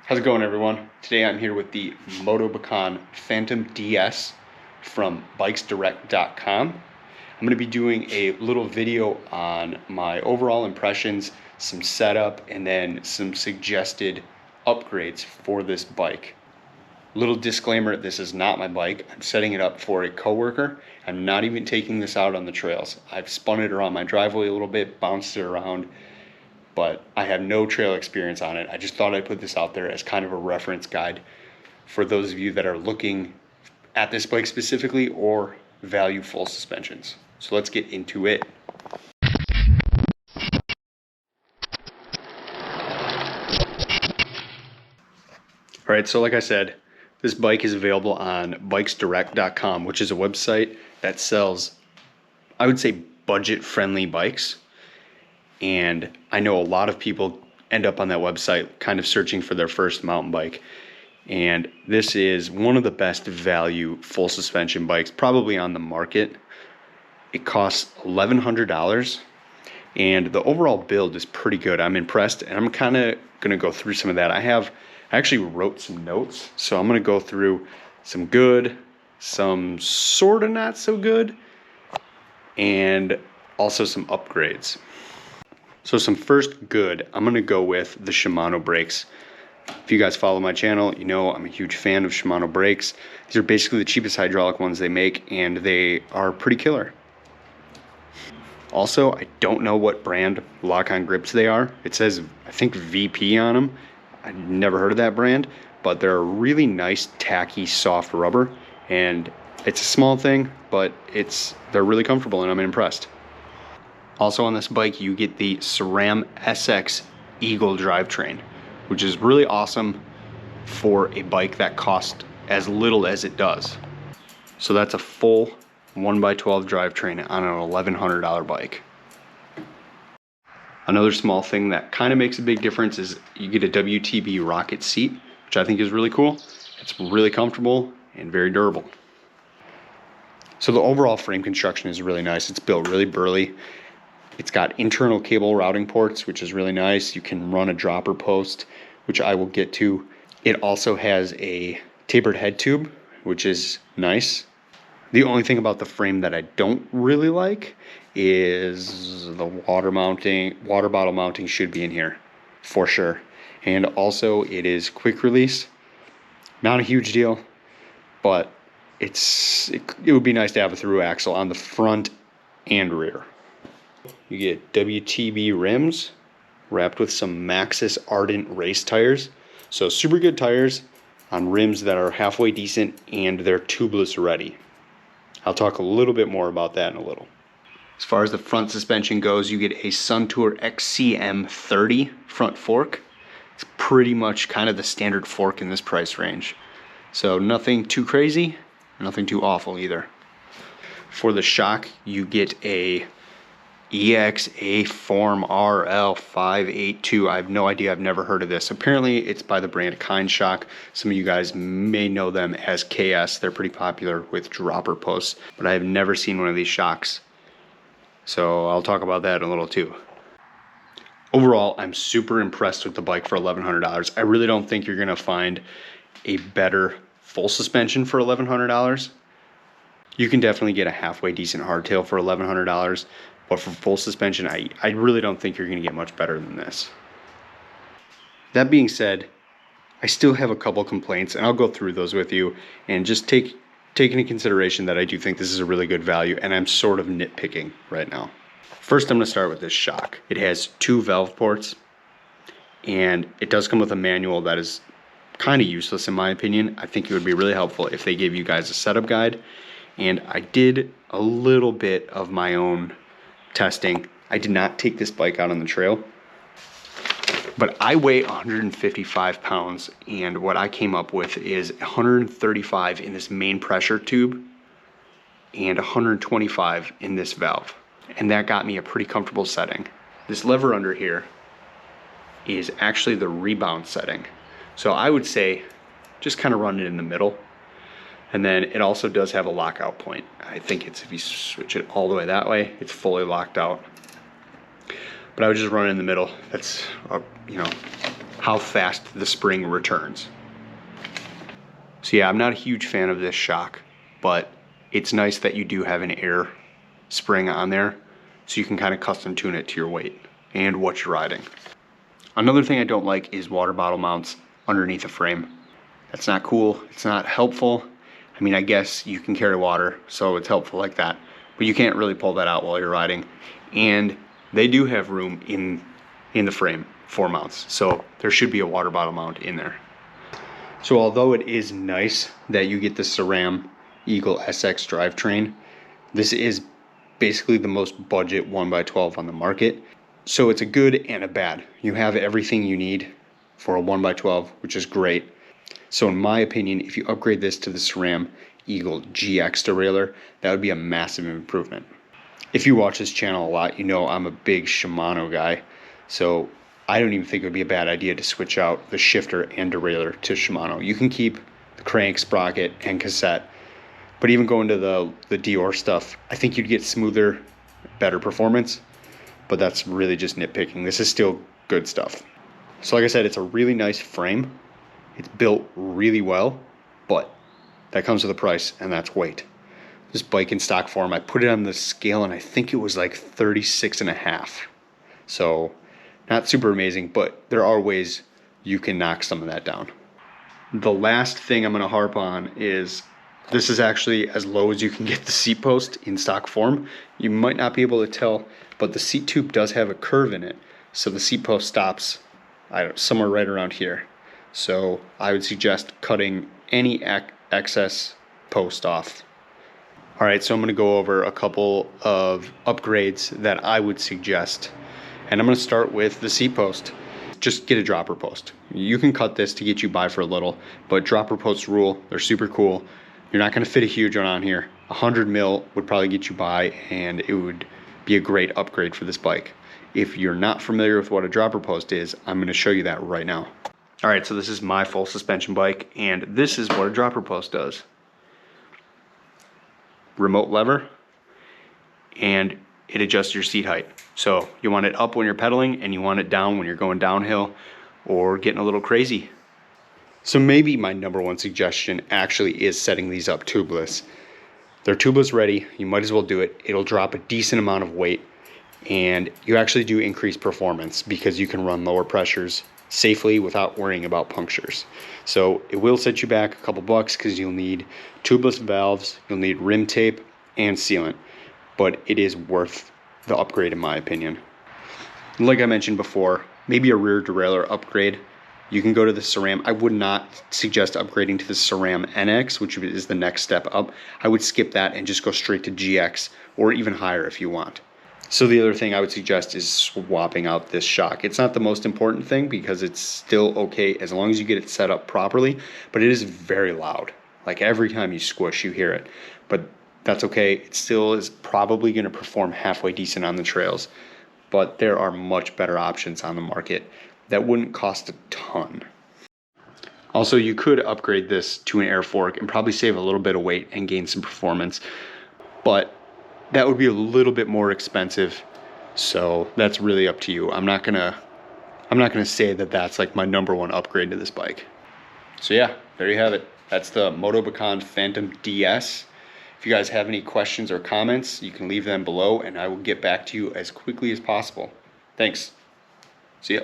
How's it going, everyone? Today I'm here with the Motobecane Fantom DS from bikesdirect.com. I'm going to be doing a little video on my overall impressions, some setup, and then some suggested upgrades for this bike. Little disclaimer, this is not my bike. I'm setting it up for a coworker. I'm not even taking this out on the trails. I've spun it around my driveway a little bit, bounced it around, but I have no trail experience on it. I just thought I'd put this out there as kind of a reference guide for those of you that are looking at this bike specifically or value full suspensions. So let's get into it. All right, so like I said, this bike is available on bikesdirect.com, which is a website that sells, I would say, budget-friendly bikes. And I know a lot of people end up on that website kind of searching for their first mountain bike. And this is one of the best value full suspension bikes probably on the market. It costs $1,100 and the overall build is pretty good. I'm impressed, and I'm kind of going to go through some of that. I actually wrote some notes, so I'm going to go through some good, some sort of not so good, and also some upgrades. So some first good, I'm going to go with the Shimano brakes. If you guys follow my channel, you know I'm a huge fan of Shimano brakes. These are basically the cheapest hydraulic ones they make, and they are pretty killer. Also, I don't know what brand lock-on grips they are. It says, I think, VP on them. I've never heard of that brand, but they're a really nice, tacky, soft rubber, and it's a small thing, but they're really comfortable, and I'm impressed. Also on this bike, you get the SRAM SX Eagle drivetrain, which is really awesome for a bike that costs as little as it does. So that's a full 1x12 drivetrain on an $1,100 bike. Another small thing that kind of makes a big difference is you get a WTB rocket seat, which I think is really cool. It's really comfortable and very durable. So the overall frame construction is really nice. It's built really burly. It's got internal cable routing ports, which is really nice. You can run a dropper post, which I will get to. It also has a tapered head tube, which is nice. The only thing about the frame that I don't really like is the water bottle mounting should be in here for sure. And also it is quick release. Not a huge deal, but it would be nice to have a through axle on the front and rear. You get WTB rims wrapped with some Maxxis Ardent race tires. So super good tires on rims that are halfway decent, and they're tubeless ready. I'll talk a little bit more about that in a little. As far as the front suspension goes, you get a SUNTOUR XCM30 front fork. It's pretty much kind of the standard fork in this price range. So nothing too crazy, nothing too awful either. For the shock, you get a EXA Form RL582. I have no idea. I've never heard of this. Apparently it's by the brand Kind Shock. Some of you guys may know them as KS. They're pretty popular with dropper posts, but I have never seen one of these shocks. So I'll talk about that in a little too. Overall, I'm super impressed with the bike for $1,100. I really don't think you're going to find a better full suspension for $1,100. You can definitely get a halfway decent hardtail for $1,100. But for full suspension, I really don't think you're going to get much better than this. That being said, I still have a couple complaints, and I'll go through those with you, and just take into consideration that I do think this is a really good value, and I'm sort of nitpicking right now. First, I'm going to start with this shock. It has 2 valve ports, and it does come with a manual that is kind of useless in my opinion. I think it would be really helpful if they gave you guys a setup guide, and I did a little bit of my own testing. I did not take this bike out on the trail, but I weigh 155 pounds, and what I came up with is 135 in this main pressure tube and 125 in this valve, and that got me a pretty comfortable setting. This lever under here is actually the rebound setting, so I would say just kind of run it in the middle. And then it also does have a lockout point. I think it's, if you switch it all the way that way, it's fully locked out. But I would just run it in the middle. That's how how fast the spring returns. So yeah, I'm not a huge fan of this shock, but it's nice that you do have an air spring on there, so you can kind of custom tune it to your weight and what you're riding. Another thing I don't like is water bottle mounts underneath the frame. That's not cool, it's not helpful. I mean, I guess you can carry water, so it's helpful like that, but you can't really pull that out while you're riding. And they do have room in the frame for mounts, so there should be a water bottle mount in there. So although it is nice that you get the SRAM Eagle SX drivetrain, this is basically the most budget 1x12 on the market. So it's a good and a bad. You have everything you need for a 1x12, which is great. So in my opinion, if you upgrade this to the SRAM Eagle GX derailleur, that would be a massive improvement. If you watch this channel a lot, you know I'm a big Shimano guy. So I don't even think it would be a bad idea to switch out the shifter and derailleur to Shimano. You can keep the crank, sprocket, and cassette, but even going to the DEORE stuff, I think you'd get smoother, better performance, but that's really just nitpicking. This is still good stuff. So like I said, it's a really nice frame. It's built really well, but that comes with a price, and that's weight. This bike in stock form, I put it on the scale and I think it was like 36.5. So not super amazing, but there are ways you can knock some of that down. The last thing I'm gonna harp on is this is actually as low as you can get the seat post in stock form. You might not be able to tell, but the seat tube does have a curve in it. So the seat post stops, somewhere right around here. So I would suggest cutting any excess post off. All right, so I'm gonna go over a couple of upgrades that I would suggest. And I'm gonna start with the seat post. Just get a dropper post. You can cut this to get you by for a little, but dropper posts rule, they're super cool. You're not gonna fit a huge one on here. 100 mil would probably get you by, and it would be a great upgrade for this bike. If you're not familiar with what a dropper post is, I'm gonna show you that right now. All right, so this is my full suspension bike, and this is what a dropper post does. Remote lever, and it adjusts your seat height. So you want it up when you're pedaling, and you want it down when you're going downhill or getting a little crazy. So maybe my number one suggestion actually is setting these up tubeless. They're tubeless ready, you might as well do it. It'll drop a decent amount of weight, and you actually do increase performance because you can run lower pressures safely without worrying about punctures. So it will set you back a couple bucks because you'll need tubeless valves, you'll need rim tape and sealant, but it is worth the upgrade in my opinion. Like I mentioned before, maybe a rear derailleur upgrade. You can go to the SRAM. I would not suggest upgrading to the SRAM NX, which is the next step up. I would skip that and just go straight to GX or even higher if you want. So the other thing I would suggest is swapping out this shock. It's not the most important thing because it's still okay as long as you get it set up properly, but it is very loud. Like every time you squish, you hear it. But that's okay. It still is probably going to perform halfway decent on the trails, but there are much better options on the market that wouldn't cost a ton. Also, you could upgrade this to an air fork and probably save a little bit of weight and gain some performance, but that would be a little bit more expensive. So that's really up to you. I'm not gonna say that that's like my number one upgrade to this bike. So yeah, there you have it. That's the Motobecane Fantom DS. If you guys have any questions or comments, you can leave them below and I will get back to you as quickly as possible. Thanks. See ya.